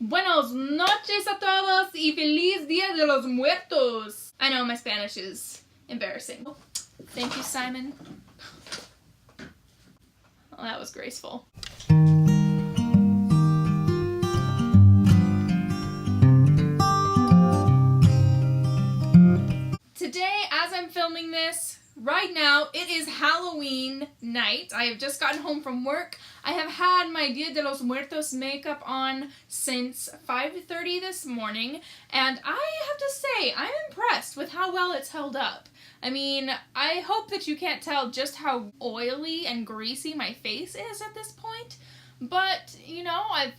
Buenos noches a todos y feliz Dia de los Muertos. I know my Spanish is embarrassing. Thank you, Simon. Well, that was graceful. Today, as I'm filming this, right now, it is Halloween night. I have just gotten home from work. I have had my Dia de los Muertos makeup on since 5:30 this morning, and I have to say, I'm impressed with how well it's held up. I mean, I hope that you can't tell just how oily and greasy my face is at this point, but, you know, I've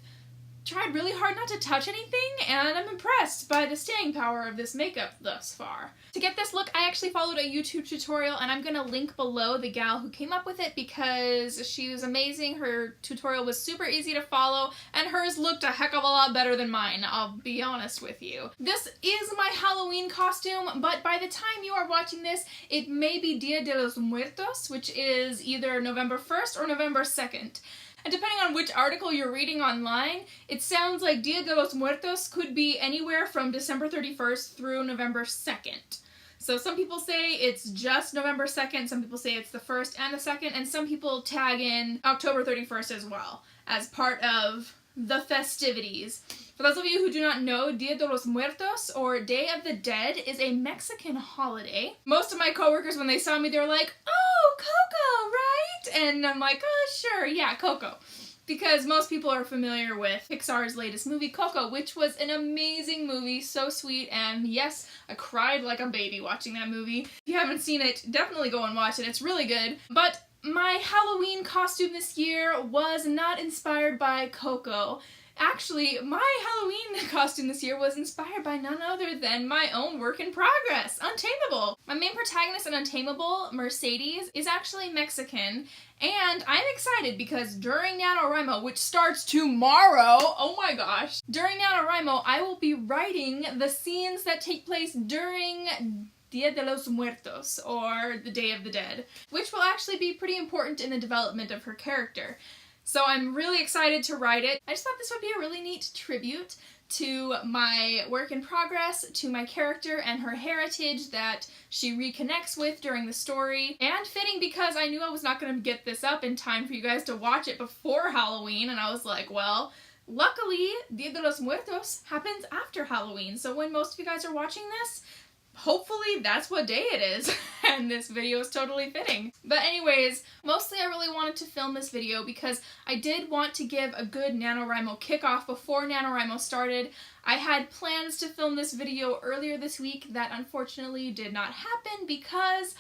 tried really hard not to touch anything, and I'm impressed by the staying power of this makeup thus far. To get this look, I actually followed a YouTube tutorial, and I'm gonna link below the gal who came up with it because she was amazing. Her tutorial was super easy to follow, and hers looked a heck of a lot better than mine, I'll be honest with you. This is my Halloween costume, but by the time you are watching this, it may be Dia de los Muertos, which is either November 1st or November 2nd. And depending on which article you're reading online, it sounds like Dia de los Muertos could be anywhere from December 31st through November 2nd. So some people say it's just November 2nd, some people say it's the 1st and the 2nd, and some people tag in October 31st as well, as part of the festivities. For those of you who do not know, Dia de los Muertos, or Day of the Dead, is a Mexican holiday. Most of my coworkers, when they saw me, they were like, "Oh, Coco, right?" And I'm like, "Oh, sure, yeah, Coco." Because most people are familiar with Pixar's latest movie, Coco, which was an amazing movie, so sweet, and yes, I cried like a baby watching that movie. If you haven't seen it, definitely go and watch it, it's really good. But my Halloween costume this year was not inspired by Coco. Actually, my Halloween costume this year was inspired by none other than my own work in progress, Untamable. My main protagonist in Untamable, Mercedes, is actually Mexican, and I'm excited because during NaNoWriMo, which starts tomorrow, oh my gosh, during NaNoWriMo, I will be writing the scenes that take place during Dia de los Muertos, or the Day of the Dead, which will actually be pretty important in the development of her character. So I'm really excited to write it. I just thought this would be a really neat tribute to my work in progress, to my character and her heritage that she reconnects with during the story, and fitting because I knew I was not going to get this up in time for you guys to watch it before Halloween, and I was like, well, luckily, Dia de los Muertos happens after Halloween, so when most of you guys are watching this, hopefully that's what day it is, and this video is totally fitting. But anyways, mostly I really wanted to film this video because I did want to give a good NaNoWriMo kickoff before NaNoWriMo started. I had plans to film this video earlier this week that unfortunately did not happen because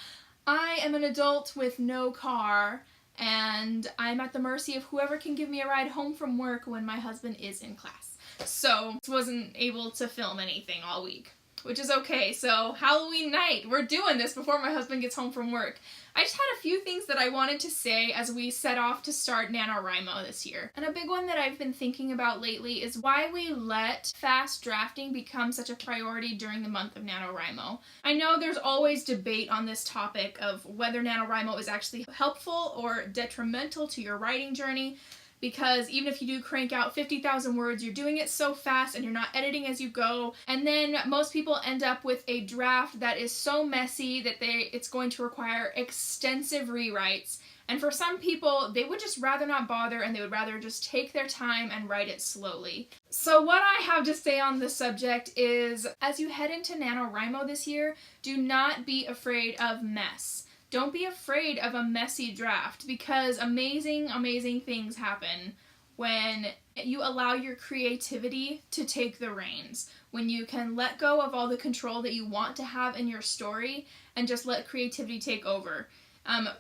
I am an adult with no car, and I'm at the mercy of whoever can give me a ride home from work when my husband is in class. So I wasn't able to film anything all week, which is okay. So Halloween night, we're doing this before my husband gets home from work. I just had a few things that I wanted to say as we set off to start NaNoWriMo this year. And a big one that I've been thinking about lately is why we let fast drafting become such a priority during the month of NaNoWriMo. I know there's always debate on this topic of whether NaNoWriMo is actually helpful or detrimental to your writing journey, because even if you do crank out 50,000 words, you're doing it so fast and you're not editing as you go, and then most people end up with a draft that is so messy that it's going to require extensive rewrites. And for some people, they would just rather not bother, and they would rather just take their time and write it slowly. So what I have to say on this subject is, as you head into NaNoWriMo this year, do not be afraid of mess. Don't be afraid of a messy draft, because amazing, amazing things happen when you allow your creativity to take the reins. When you can let go of all the control that you want to have in your story and just let creativity take over.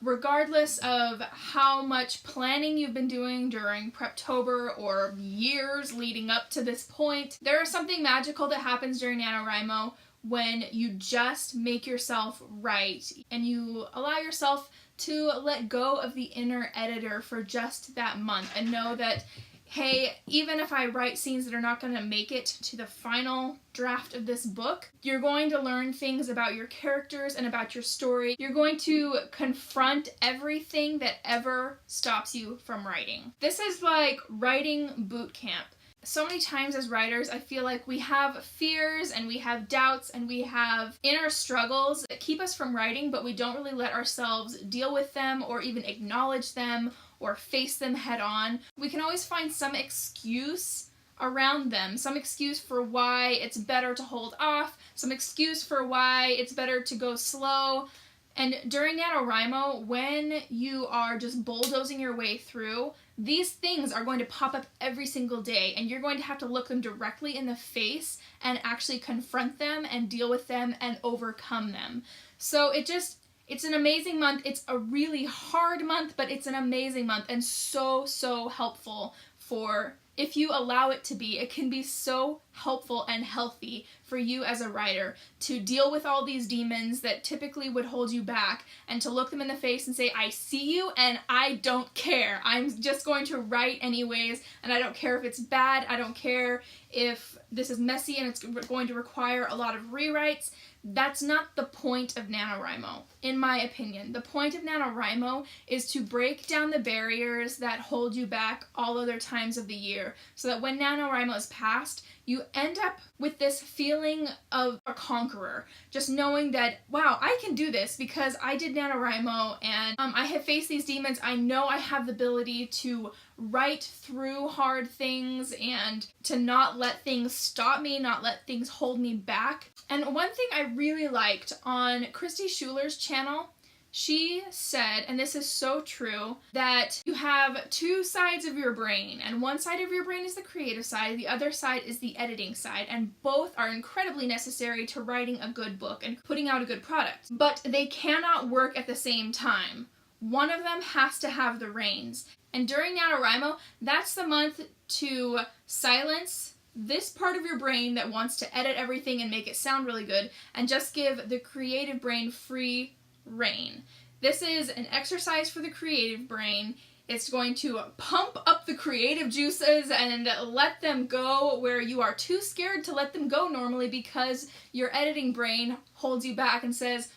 Regardless of how much planning you've been doing during Preptober or years leading up to this point, there is something magical that happens during NaNoWriMo when you just make yourself write and you allow yourself to let go of the inner editor for just that month and know that, hey, even if I write scenes that are not going to make it to the final draft of this book, you're going to learn things about your characters and about your story. You're going to confront everything that ever stops you from writing. This is like writing boot camp. So many times as writers, I feel like we have fears and we have doubts and we have inner struggles that keep us from writing, but we don't really let ourselves deal with them or even acknowledge them or face them head on. We can always find some excuse around them, some excuse for why it's better to hold off, some excuse for why it's better to go slow. And during NaNoWriMo, when you are just bulldozing your way through, these things are going to pop up every single day, and you're going to have to look them directly in the face and actually confront them and deal with them and overcome them. So it's an amazing month. It's a really hard month, but it's an amazing month and so, so helpful for, if you allow it to be, it can be so helpful and healthy for you as a writer to deal with all these demons that typically would hold you back and to look them in the face and say, I see you and I don't care. I'm just going to write anyways, and I don't care if it's bad. I don't care if this is messy and it's going to require a lot of rewrites. That's not the point of NaNoWriMo, in my opinion. The point of NaNoWriMo is to break down the barriers that hold you back all other times of the year, so that when NaNoWriMo is passed, you end up with this feeling of a conqueror, just knowing that, wow, I can do this because I did NaNoWriMo and I have faced these demons. I know I have the ability to write through hard things and to not let things stop me, not let things hold me back. And one thing I really liked on Christy Schuler's channel, she said, and this is so true, that you have two sides of your brain, and one side of your brain is the creative side, the other side is the editing side, and both are incredibly necessary to writing a good book and putting out a good product. But they cannot work at the same time. One of them has to have the reins. And during NaNoWriMo, that's the month to silence this part of your brain that wants to edit everything and make it sound really good, and just give the creative brain free rein. This is an exercise for the creative brain. It's going to pump up the creative juices and let them go where you are too scared to let them go normally because your editing brain holds you back and says,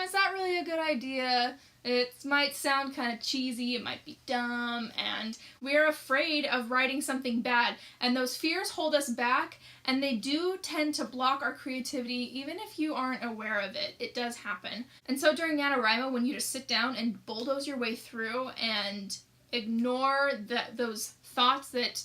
is that really a good idea? It might sound kind of cheesy, it might be dumb, and we're afraid of writing something bad. And those fears hold us back, and they do tend to block our creativity, even if you aren't aware of it. It does happen. And so during NaNoWriMo, when you just sit down and bulldoze your way through and ignore those thoughts that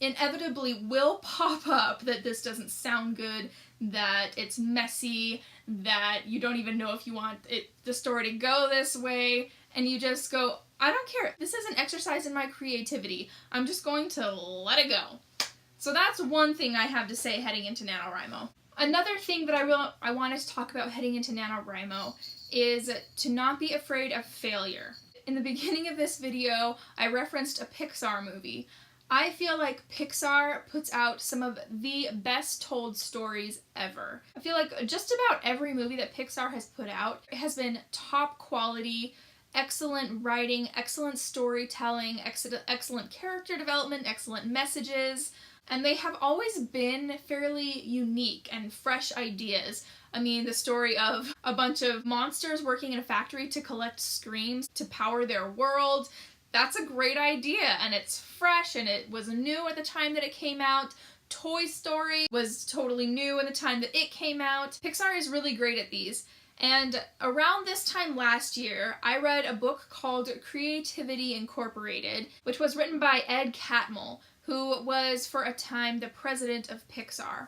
inevitably will pop up, that this doesn't sound good, that it's messy, that you don't even know if you want the story to go this way, and you just go, I don't care. This is an exercise in my creativity. I'm just going to let it go. So that's one thing I have to say heading into NaNoWriMo. Another thing that I want to talk about heading into NaNoWriMo is to not be afraid of failure. In the beginning of this video, I referenced a Pixar movie. I feel like Pixar puts out some of the best told stories ever. I feel like just about every movie that Pixar has put out has been top quality, excellent writing, excellent storytelling, excellent character development, excellent messages, and they have always been fairly unique and fresh ideas. I mean, the story of a bunch of monsters working in a factory to collect screams to power their world, that's a great idea, and it's fresh, and it was new at the time that it came out. Toy Story was totally new at the time that it came out. Pixar is really great at these. And around this time last year, I read a book called Creativity Incorporated, which was written by Ed Catmull, who was for a time the president of Pixar.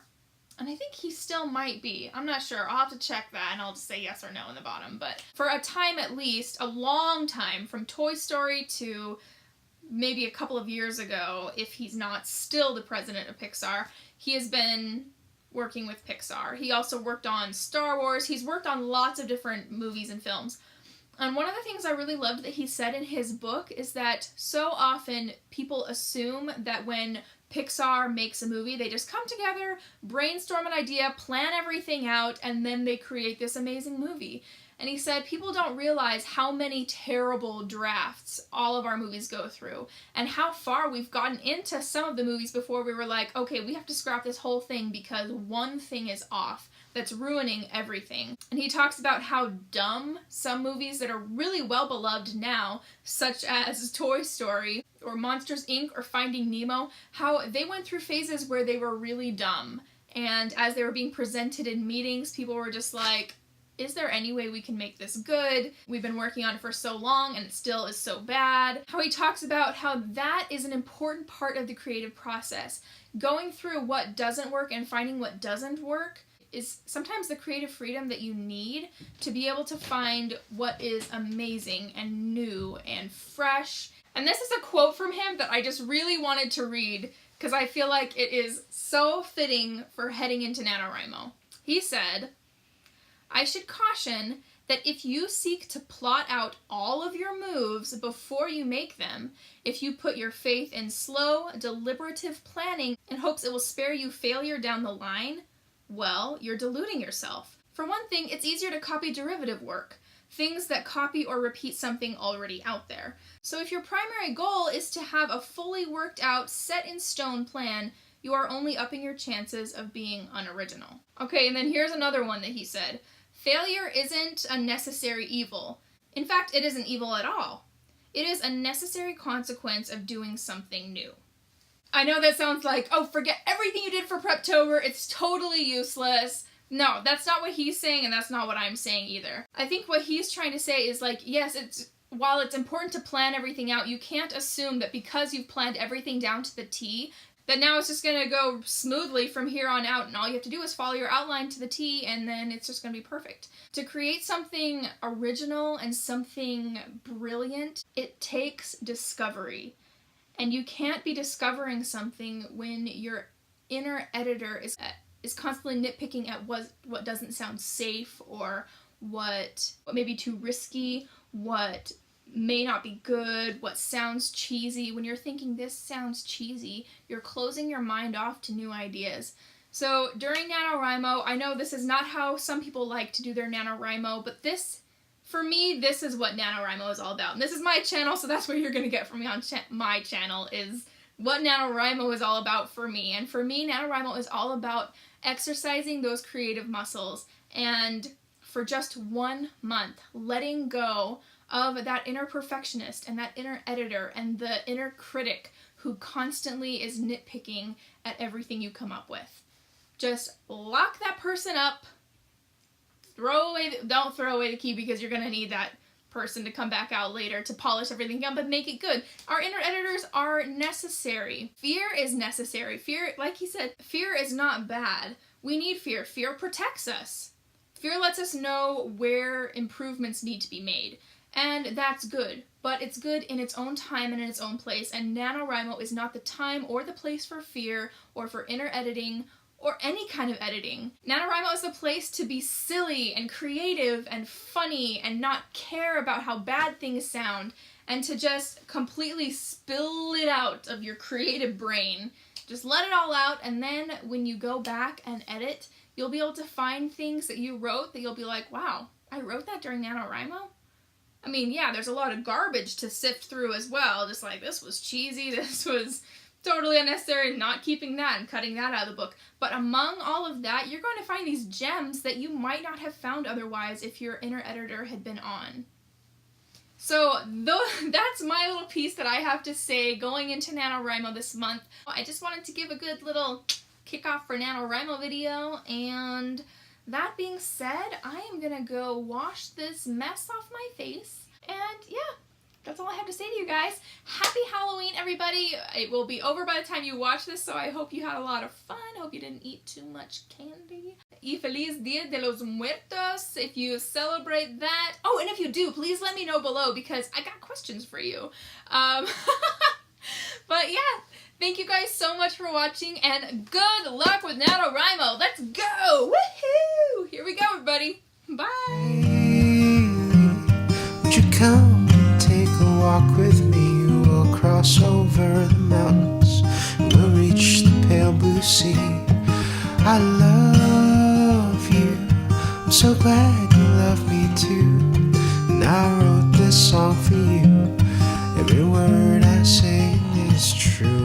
And I think he still might be. I'm not sure. I'll have to check that and I'll just say yes or no in the bottom. But for a time at least, a long time, from Toy Story to maybe a couple of years ago, if he's not still the president of Pixar, he has been working with Pixar. He also worked on Star Wars. He's worked on lots of different movies and films. And one of the things I really loved that he said in his book is that so often people assume that when Pixar makes a movie, they just come together, brainstorm an idea, plan everything out, and then they create this amazing movie. And he said people don't realize how many terrible drafts all of our movies go through, and how far we've gotten into some of the movies before we were like, okay, we have to scrap this whole thing because one thing is off that's ruining everything. And he talks about how dumb some movies that are really well beloved now, such as Toy Story, or Monsters, Inc. or Finding Nemo, how they went through phases where they were really dumb. And as they were being presented in meetings, people were just like, is there any way we can make this good? We've been working on it for so long and it still is so bad. How he talks about how that is an important part of the creative process. Going through what doesn't work and finding what doesn't work is sometimes the creative freedom that you need to be able to find what is amazing and new and fresh. And this is a quote from him that I just really wanted to read because I feel like it is so fitting for heading into NaNoWriMo. He said, "I should caution that if you seek to plot out all of your moves before you make them, if you put your faith in slow, deliberative planning in hopes it will spare you failure down the line, well, you're deluding yourself. For one thing, it's easier to copy derivative work, things that copy or repeat something already out there. So if your primary goal is to have a fully worked out, set in stone plan, you are only upping your chances of being unoriginal." Okay, and then here's another one that he said. "Failure isn't a necessary evil. In fact, it isn't evil at all. It is a necessary consequence of doing something new." I know that sounds like, oh, forget everything you did for Preptober, it's totally useless. No, that's not what he's saying, and that's not what I'm saying either. I think what he's trying to say is like, yes, while it's important to plan everything out, you can't assume that because you've planned everything down to the T, that now it's just going to go smoothly from here on out, and all you have to do is follow your outline to the T, and then it's just going to be perfect. To create something original and something brilliant, it takes discovery. And you can't be discovering something when your inner editor is constantly nitpicking at what doesn't sound safe, or what may be too risky, what may not be good, what sounds cheesy. When you're thinking this sounds cheesy, you're closing your mind off to new ideas. So during NaNoWriMo, I know this is not how some people like to do their NaNoWriMo, but for me, this is what NaNoWriMo is all about. And this is my channel, so that's what you're going to get from me on my channel, is what NaNoWriMo is all about for me. And for me, NaNoWriMo is all about exercising those creative muscles, and for just 1 month, letting go of that inner perfectionist and that inner editor and the inner critic who constantly is nitpicking at everything you come up with. Just lock that person up. Don't throw away the key, because you're going to need that person to come back out later to polish everything up, but make it good. Our inner editors are necessary. Fear is necessary. Fear, like he said, fear is not bad. We need fear. Fear protects us. Fear lets us know where improvements need to be made. And that's good, but it's good in its own time and in its own place, and NaNoWriMo is not the time or the place for fear or for inner editing or any kind of editing. NaNoWriMo is the place to be silly and creative and funny and not care about how bad things sound, and to just completely spill it out of your creative brain. Just let it all out, and then when you go back and edit, you'll be able to find things that you wrote that you'll be like, wow, I wrote that during NaNoWriMo? I mean, yeah, there's a lot of garbage to sift through as well, just like this was cheesy, this was totally unnecessary, not keeping that and cutting that out of the book. But among all of that, you're going to find these gems that you might not have found otherwise if your inner editor had been on. So that's my little piece that I have to say going into NaNoWriMo this month. I just wanted to give a good little kickoff for NaNoWriMo video, and that being said, I am gonna go wash this mess off my face, and yeah, that's all I have to say to you guys. Happy Halloween, everybody! It will be over by the time you watch this, so I hope you had a lot of fun. Hope you didn't eat too much candy. Y Feliz Dia de los Muertos, if you celebrate that. Oh, and if you do, please let me know below, because I got questions for you. But yeah, thank you guys so much for watching, and good luck with NaNoWriMo. Let's go! Woohoo! Here we go, everybody. Bye! Would you come and take a walk with me? We'll cross over the mountains, and we'll reach the pale blue sea. I love you, I'm so glad you love me too. And I wrote this song for you. Every word I say is true.